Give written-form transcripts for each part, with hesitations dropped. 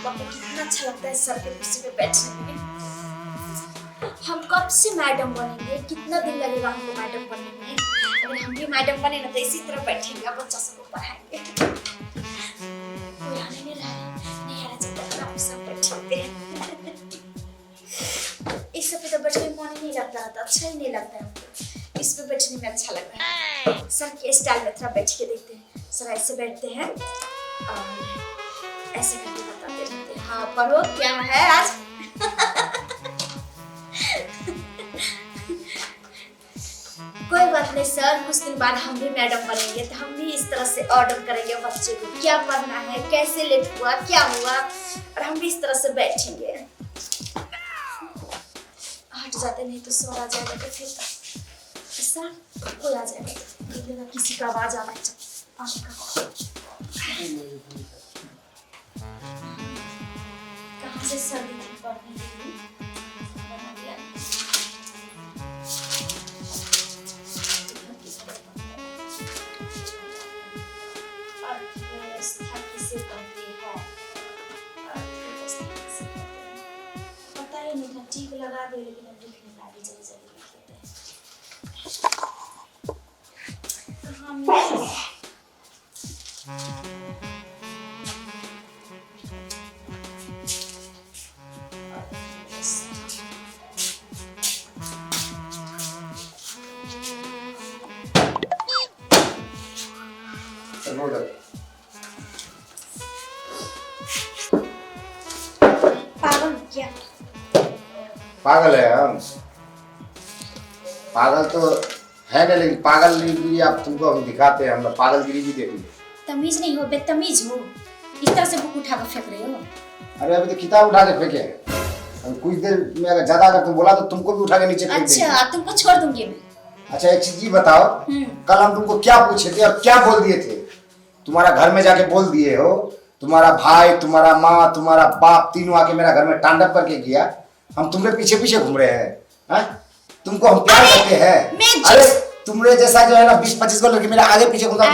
बाप रे कितना अच्छा लगता है सर के कुर्सी पे बैठने में। हम कब से मैडम बनेंगे, कितना दिन लगेगा हमको मैडम बनने में। अगर हम भी मैडम बने ना तो इसी तरह बैठेंगे, बच्चा सबको पढ़ाएंगे। कोई आने नहीं रहा है, नहीं आना चाहिए, आप सब बैठे इस सब पे तो बैठने में मन ही नहीं लगता था, अच्छा ही नहीं लगता है हमको। इस पे बैठने में अच्छा लग रहा है। सर के स्टाइल में थोड़ा बैठ के देखते हैं। सर ऐसे बैठते हैं और ऐसे करके बताते रहते हैं, हाँ पढ़ो क्या है आज। कोई बात नहीं सर, कुछ दिन बाद हम भी मैडम बनेंगे तो हम भी इस तरह से ऑर्डर करेंगे बच्चे को, क्या पढ़ना है, कैसे लेट हुआ, क्या हुआ, और हम भी इस तरह से बैठेंगे। हट जाते नहीं तो सर आ जाएगा तो फिर सर कोई आ जाएगा, किसी का आवाज आ रहा है पानी का। कहाँ से सर पढ़ने के लिए पता ही नहीं था, टीक लगा दे लेकिन अब लिखने लगी जल्दी जल्दी लिख लेते हैं। कहाँ मिला पागल क्या? पागल है हम, पागल तो है ना, लेकिन पागल भी आप तुमको हम दिखाते हैं, हम लोग पागलगिरी भी देखेंगे। तमीज नहीं हो, बदतमीज हो, इस तरह से बुक उठा कर फेंक रहे हो। अरे अभी तो किताब उठा के फेंके हैं, कुछ देर में अगर ज्यादा अगर तुम बोला तो तुमको भी उठा के नीचे फेंक देंगे। अच्छा तुमको छोड़ दूंगी मैं। अच्छा एक चीज बताओ, कल हम तुमको क्या पूछे थे और क्या बोल दिए थे? तुम्हारा घर में जाके बोल दिए हो, तुम्हारा भाई, तुम्हारा माँ, तुम्हारा बाप तीनों आके मेरा घर में तांडव करके गया, हम तुम्हारे पीछे पीछे घूम रहे हैं, हाँ? तुमको हम प्यार करते हैं। अरे तुम्हारे जैसा जो है ना 20-25 को लड़की मेरा आगे पीछे घूमता है।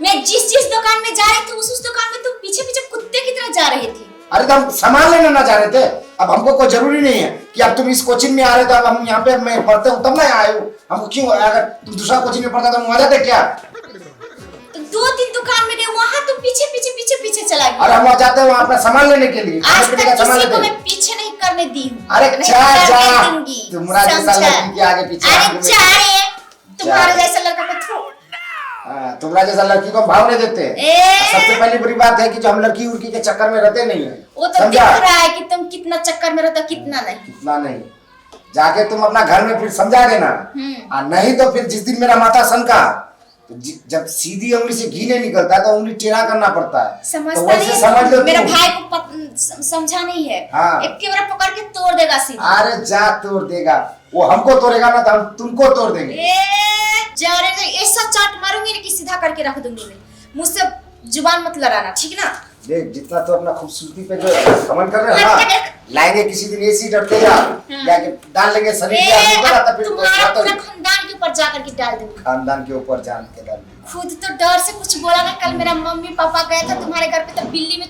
मैं जिस दुकान में जा रही थी उस दुकान में तुम पीछे पीछे कुत्ते की तरह जा रहे थे। अरे तो हम सामान लेने ना जा रहे थे, अब हमको कोई जरूरी नहीं है कि अब तुम इस कोचिंग में आ रहे थे, अब हम यहाँ पे मैं पढ़ते हूँ तब ना आए हो। हमको क्यों, अगर तुम दूसरा कोचिंग में पढ़ता तो हम आ जाते क्या? तो 2-3 दुकान में गए, वहाँ तुम पीछे पीछे पीछे पीछे चला गया। अरे हम वहाँ जाते हैं वहाँ अपना सामान लेने के लिए, आज तक किसी को मैं पीछे नहीं करने दी हूँ। अरे जा तुम्हारा जैसा लड़की के आगे पीछे। अरे जा रे, तुम्हारे जैसा लड़का मैं थू। तुम्हारा जैसा लड़की को हम भाव नहीं देते। सबसे पहली बुरी बात है कि जो हम लड़की उड़की के चक्कर में रहते नहीं है। वो तो दिख रहा है कि तुम कितना चक्कर में रहते, कितना नहीं। कितना नहीं, जाके तुम अपना घर में फिर समझा देना, नहीं तो फिर जिस दिन मेरा माथा सनका, तो जब सीधी उंगली से घी नहीं निकलता तो उंगली टेढ़ा करना पड़ता है। समझता नहीं, समझ लो मेरा भाई को समझा नहीं है। हाँ। एक के बार पकड़ के तोड़ देगा सीधा। अरे जा तोड़ देगा, वो हमको तोड़ेगा ना तो हम तुमको तोड़ देंगे। जा रे, ऐसा चाट मारूंगी ना कि सीधा करके रख दूंगी मैं। मुझसे जुबान मत लड़ाना, ठीक ना? देख जितना तो अपना खूबसूरती पे जो कमेंट कर रहे हैं ना, लाएंगे किसी दिन एसी डरते जा लाके डाल लेंगे शरीर के ऊपर, आता फिर तुम्हारा पूरा खानदान के ऊपर जा करके डाल दूंगी। खानदान के ऊपर जान के डाल दूंगी। खुद तो डर से कुछ बोला ना। कल मेरा मम्मी पापा गए थे तुम्हारे घर पे तो बिल्ली में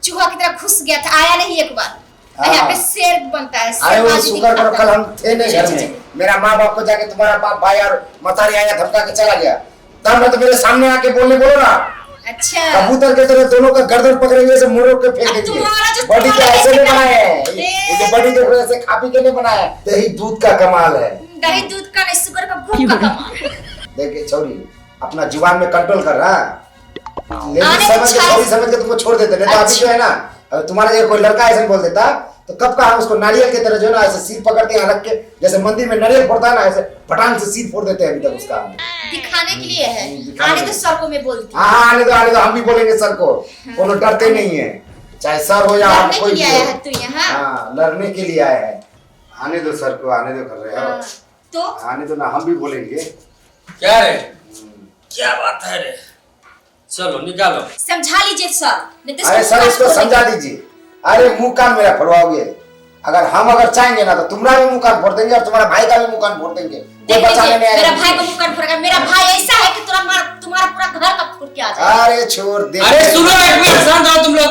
चूहा की तरह घुस गया था, आया नहीं एक बार। यहाँ पे शेर बनता है। अरे वो शुक्र करो कल हम थे नहीं घर में, मेरा माँ बाप को जाके तुम्हारा बाप भाई और मतारी आया धमका के चला गया, तब मैं तो मेरे सामने आके बोलने बोलो ना। अच्छा कबूतर के तरह दोनों का गर्दन पकड़े हुए से मोड़ के फेंक देंगे। बॉडी तो ऐसे नहीं बनाया है, ये बॉडी तो ऐसे खा पी के नहीं बनाया है। दही दूध का कमाल है, दही दूध का नहीं, शुगर का भूख का कमाल। देखिए छोरी अपना जुबान में कंट्रोल कर रहा है, लेकिन समझ के तुमको छोड़ देते। नहीं तो अभी जो है ना, तुम्हारा ये कोई लड़का ऐसे बोल देता तो कब का हम उसको नारियल की तरह जो है ना ऐसे सिर पकड़ते हैं रख के, जैसे मंदिर में नारियल फोड़ता है ना, ऐसे पटान से सिर फोड़ देते हैं। अभी तक उसका दिखाने के लिए है, आने तो सर को मैं बोलती हूं। हाँ आने दो हम भी बोलेंगे सर को, कोनो डरते नहीं है, चाहे सर हो या कोई भी हो। तू यहाँ हाँ लड़ने के लिए आया है, आने दो सर को, आने दो कर रहे हो तो आने दो ना, हम भी बोलेंगे। क्या रे, क्या बात है रे, चलो निकालो। समझा लीजिए सर। अरे सर इसको समझा दीजिए। अरे मुंह कान मेरा फोड़वाओगे, अगर चाहेंगे ना तो तुम्हारा भी मुंह कान फोड़ देंगे और तुम्हारा भाई का भी मुंह कान फोड़ देंगे। कोई बचाने नहीं आएगा। मेरा भाई का मुंह कान फोड़ेगा। मेरा भाई ऐसा है कि तुम्हारा पूरा घर का फूट के आ जाएगा। अरे छोड़ दे। अरे सुनो एक मिनट, शांत रहो तुम लोग।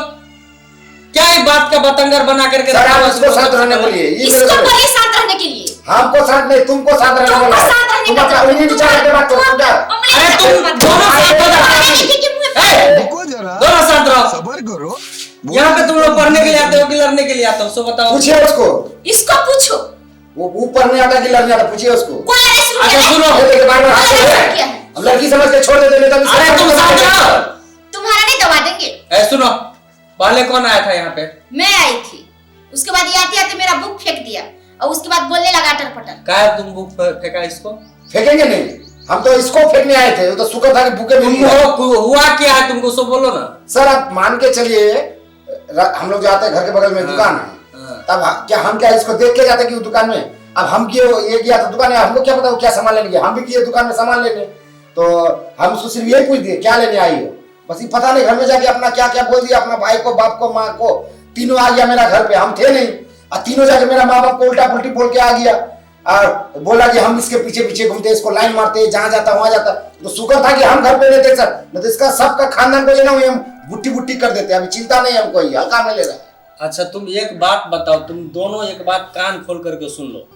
का बतंगर बना करके सर रखा आप हुआ इसको है। शांत रहने बोलिए। ये इसको मेरे को- बोलिए शांत रहने के लिए। हमको शांत नहीं, तुमको शांत रहने तुमको बोला है। शांत रहने तुम का अपना तो- उन्हीं विचार के बात करो, समझा? अरे तुम दोनों शांत हो जाओ। ए, रुको जरा, दोनों शांत रहो। सबर करो। यहाँ पे तुम लोग पढ़ने के लिए आते हो कि लड़ने के लिए आते हो, सो बताओ। पूछिए उसको, इसको पूछो। वो पढ़ने आता कि लड़ने आता, पूछिए उसको। कौन लड़ाई शुरू अच्छा किया है? सुनो, ये देखिए, बार-बार हाथ कौन कर रहा लड़ाई है। किया है? अब लड़की समझ के छोड़ देते, नहीं तो इसका अरे तुम समझ शांत में रहो। आएगा। तुम्हारा नहीं दबा देंगे। ए सुनो, पहले कौन आया था यहाँ पे? मैं आई थी, उसके बाद ये आते आते मेरा बुक फेंक दिया और उसके बाद बोलने लगा अटर पटर। क्या तुम बुक फेंका इसको? फेंकेंगे नहीं, हम तो इसको फेंकने आए थे। वो तो शुक्र था कि भूखे तुम मिल गए। हुआ क्या है तुमको, सो बोलो ना। सर आप मान के चलिए, हम लोग जाते हैं घर के बगल में दुकान है, हाँ। तब हम क्या इसको देख के जाते कि वो दुकान में, अब हम किए ये गया तो दुकान में, हमको क्या पता वो क्या सामान लेने गया, हम भी किए दुकान में सामान लेने, तो हम उसको सिर्फ यही पूछ दिए क्या लेने आई हो। बस ये पता नहीं घर में जाके अपना क्या क्या बोल दिया, अपना भाई को, बाप को, माँ को, तीनों आ गया मेरा घर पे। हम थे नहीं और तीनों जाके मेरा माँ बाप को उल्टा पुल्टी बोल के आ गया और बोला कि हम इसके पीछे पीछे घूमते, इसको लाइन मारते, जहां जाता वहां जाता। तो शुक्र था कि हम घर पे रहते सर, नहीं तो इसका सबका खानदान को जो ना हम बुट्टी बुट्टी कर देते। अभी चिंता नहीं हमको, ये हल्का में ले रहा है। अच्छा तुम एक बात बताओ, तुम दोनों एक बात कान खोल करके सुन लो।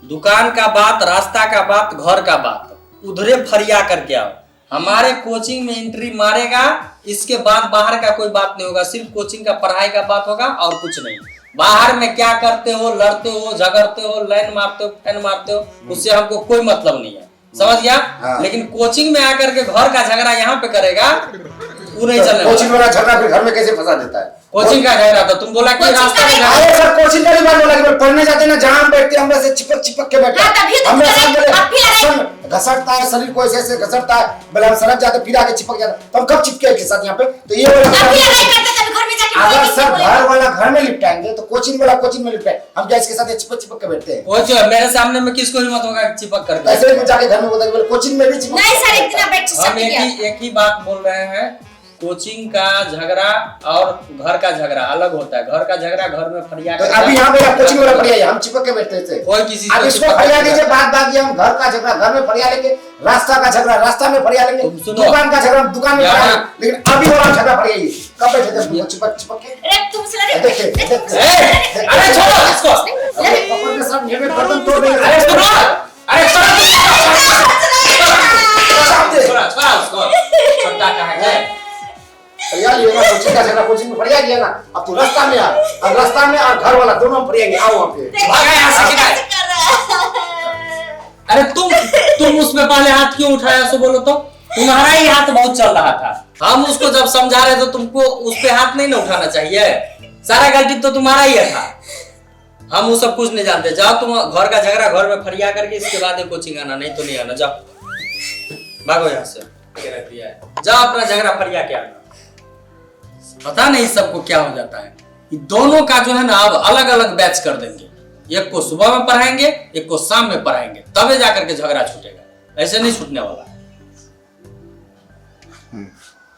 दुकान का बात, रास्ता का बात, घर का बात उधरे फरिया करके आओ। हमारे कोचिंग में एंट्री मारेगा, इसके बाद बाहर का कोई बात नहीं होगा, सिर्फ कोचिंग का पढ़ाई का बात होगा और कुछ नहीं। बाहर में क्या करते हो, लड़ते हो, झगड़ते हो, लाइन मारते हो, फैन मारते हो, उससे हमको कोई मतलब नहीं है, समझ गया? हाँ। लेकिन कोचिंग में आकर के घर का झगड़ा यहाँ पे करेगा, वो नहीं चलने कोचिंग वाला। वाला झगड़ा फिर घर में कैसे फंसा देता है? कोचिंग का झगड़ा था, तुम बोला कि कोचिंग रास्ता का में नहीं। झगड़ा। अरे सर कोचिंग का भी बात बोला कि पढ़ने जाते ना, जहां हम बैठते हमरा से चिपक चिपक के बैठे। हाँ, तभी तो हम लड़ाई- साथ बोले, अब भी लड़ाई- सर घसटता है, शरीर को ऐसे ऐसे घसटता है, बोले हम सड़क जाते फिर आके चिपक जाता, तो हम कब चिपके एक साथ यहाँ पे? तो ये वाला अभी लड़ाई करते तभी घर में जाके अगर बोलेंगे, सर बोलेंगे। घर वाला घर में लिपटाएंगे तो कोचिंग वाला कोचिंग में लिपटाए। हम क्या इसके साथ चिपक चिपक के बैठते हैं? वो जो है, मेरे सामने में किसको हिम्मत होगा चिपक करके? ऐसे ही जाके घर में बोलते हैं कि बोले कोचिंग में भी चिपक नहीं सर, इतना बैठ हम सकते क्या? एक ही बात बोल रहे हैं, कोचिंग का झगड़ा और घर का झगड़ा अलग होता है। घर का झगड़ा घर में फरिया तो करके- अभी यहाँ पे कोचिंग वाला फरिया है, हम चिपक के बैठते थे। कोई किसी अब को इसको चिपक फरिया के- दीजिए, बात बाकी हम घर का झगड़ा घर में फरिया लेंगे, रास्ता का झगड़ा रास्ता में फरिया लेंगे, तुम सुनो। दुकान का झगड़ा दुकान में यहाँ- फरिया लेंगे। लेकिन अभी वाला झगड़ा फरिया ही कब बैठे थे हम लोग चिपक चिपक के? अरे तुमसे लड़े- देखिए, देखिए। ए, अरे छोड़ो इसको। अरे पकड़ के सब ये में गर्दन तोड़ देंगे। अरे सुनो, अरे छोड़ो चाप दे। छोड़ा उसको। छोटा कहाँ है? फरिया लिया ना, कोचिंग का झगड़ा कोचिंग में फरिया गया ना, अब तू रास्ता में आ, अब रास्ता में और घर वाला दोनों में फरिया गया, आओ वहाँ पे। भागा यहाँ से, किधर? कैसे कर रहा है? अरे तुम उसमें पहले हाथ क्यों उठाया, सो बोलो तो। तुम्हारा ही हाथ बहुत चल रहा था, हम उसको जब समझा रहे तो तुमको उस पे हाथ नहीं ना उठाना चाहिए। सारा गलती तो तुम्हारा ही था, हम वो सब कुछ नहीं जानते। जाओ तुम घर का झगड़ा घर में फरिया करके, इसके बाद कोचिंग आना, नहीं तो नहीं आना। जाओ भागो यहाँ से, रख दिया है। जाओ अपना झगड़ा फरिया के आना। पता नहीं सबको क्या हो जाता है। ये दोनों का जो है ना अब अलग अलग बैच कर देंगे, एक को सुबह में पढ़ाएंगे, एक को शाम में पढ़ाएंगे, तबे जाकर के झगड़ा छूटेगा, ऐसे नहीं छूटने वाला।